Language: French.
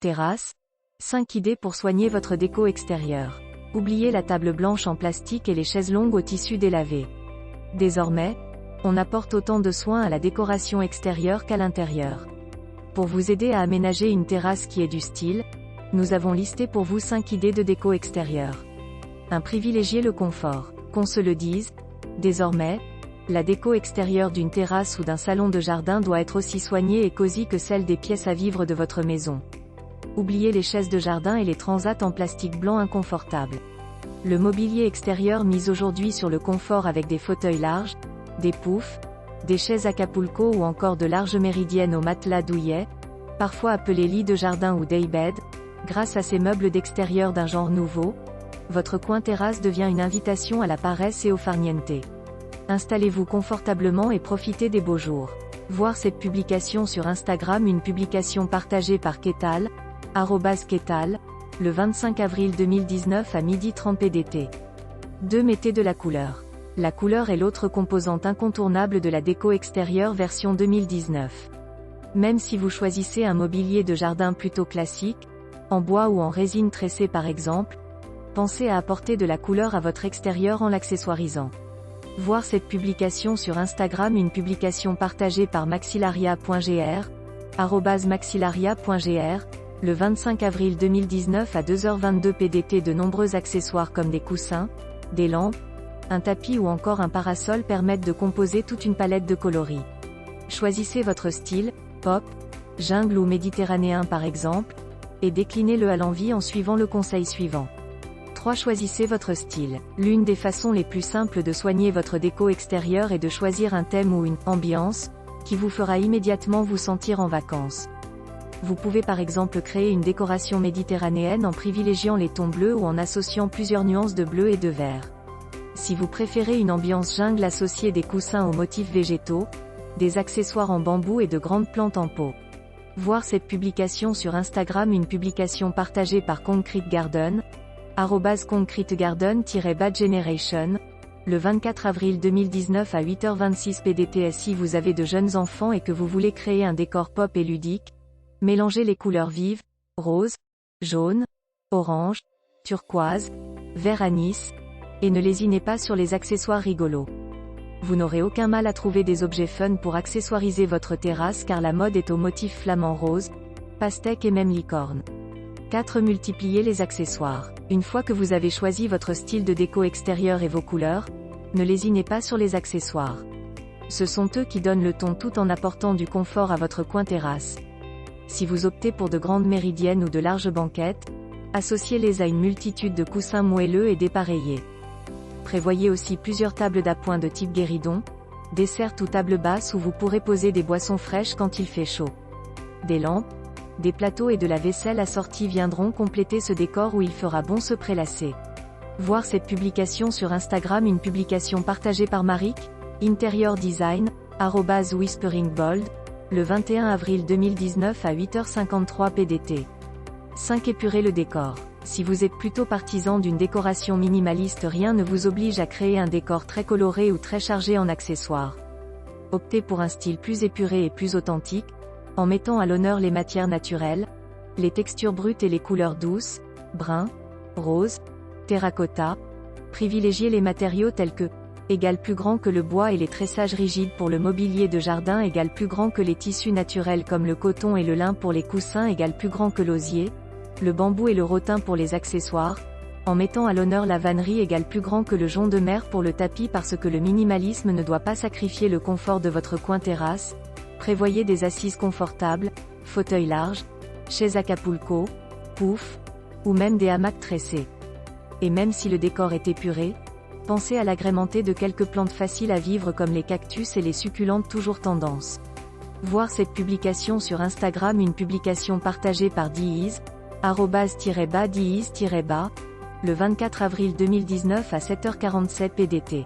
Terrasse. 5 idées pour soigner votre déco extérieure. Oubliez la table blanche en plastique et les chaises longues au tissu délavé. Désormais, on apporte autant de soins à la décoration extérieure qu'à l'intérieur. Pour vous aider à aménager une terrasse qui ait du style, nous avons listé pour vous 5 idées de déco extérieure. 1. Privilégiez le confort. Qu'on se le dise, désormais, la déco extérieure d'une terrasse ou d'un salon de jardin doit être aussi soignée et cosy que celle des pièces à vivre de votre maison. Oubliez les chaises de jardin et les transats en plastique blanc inconfortables. Le mobilier extérieur mise aujourd'hui sur le confort avec des fauteuils larges, des poufs, des chaises Acapulco ou encore de larges méridiennes au matelas douillet, parfois appelés lits de jardin ou daybed, grâce à ces meubles d'extérieur d'un genre nouveau, votre coin terrasse devient une invitation à la paresse et au farniente. Installez-vous confortablement et profitez des beaux jours. Voir cette publication sur Instagram, une publication partagée par Ketal, @Ketal, le 25 avril 2019 à 12h30 PDT. 2. Mettez de la couleur. La couleur est l'autre composante incontournable de la déco extérieure version 2019. Même si vous choisissez un mobilier de jardin plutôt classique, en bois ou en résine tressée par exemple, pensez à apporter de la couleur à votre extérieur en l'accessoirisant. Voir cette publication sur Instagram, une publication partagée par maxillaria.gr, @maxillaria.gr, le 25 avril 2019 à 2h22 PDT. De nombreux accessoires comme des coussins, des lampes, un tapis ou encore un parasol permettent de composer toute une palette de coloris. Choisissez votre style, pop, jungle ou méditerranéen par exemple, et déclinez-le à l'envie en suivant le conseil suivant. 3. Choisissez votre style. L'une des façons les plus simples de soigner votre déco extérieure est de choisir un thème ou une ambiance qui vous fera immédiatement vous sentir en vacances. Vous pouvez par exemple créer une décoration méditerranéenne en privilégiant les tons bleus ou en associant plusieurs nuances de bleu et de vert. Si vous préférez une ambiance jungle, associez des coussins aux motifs végétaux, des accessoires en bambou et de grandes plantes en pot. Voir cette publication sur Instagram, une publication partagée par Concrete Garden, @concretegarden-bad generation, le 24 avril 2019 à 8h26 PDT. Si vous avez de jeunes enfants et que vous voulez créer un décor pop et ludique, mélangez les couleurs vives, rose, jaune, orange, turquoise, vert anis, et ne lésinez pas sur les accessoires rigolos. Vous n'aurez aucun mal à trouver des objets fun pour accessoiriser votre terrasse car la mode est aux motifs flamants rose, pastèque et même licorne. 4. Multipliez les accessoires. Une fois que vous avez choisi votre style de déco extérieur et vos couleurs, ne lésinez pas sur les accessoires. Ce sont eux qui donnent le ton tout en apportant du confort à votre coin terrasse. Si vous optez pour de grandes méridiennes ou de larges banquettes, associez-les à une multitude de coussins moelleux et dépareillés. Prévoyez aussi plusieurs tables d'appoint de type guéridon, dessert ou table basse où vous pourrez poser des boissons fraîches quand il fait chaud. Des lampes, des plateaux et de la vaisselle assortie viendront compléter ce décor où il fera bon se prélasser. Voir cette publication sur Instagram, une publication partagée par Marik, Interior Design, @whisperingbold, le 21 avril 2019 à 8h53 PDT. 5. Épurez le décor. Si vous êtes plutôt partisan d'une décoration minimaliste, rien ne vous oblige à créer un décor très coloré ou très chargé en accessoires. Optez pour un style plus épuré et plus authentique, en mettant à l'honneur les matières naturelles, les textures brutes et les couleurs douces, brun, rose, terracotta. Privilégiez les matériaux tels que plus grand que le bois et les tressages rigides pour le mobilier de jardin, plus grand que les tissus naturels comme le coton et le lin pour les coussins, plus grand que l'osier, le bambou et le rotin pour les accessoires, en mettant à l'honneur la vannerie, plus grand que le jonc de mer pour le tapis, parce que le minimalisme ne doit pas sacrifier le confort de votre coin terrasse. Prévoyez des assises confortables, fauteuils larges, chaises Acapulco, poufs, ou même des hamacs tressés. Et même si le décor est épuré, pensez à l'agrémenter de quelques plantes faciles à vivre comme les cactus et les succulentes toujours tendance. Voir cette publication sur Instagram, une publication partagée par Diz, @Diz-, le 24 avril 2019 à 7h47 PDT.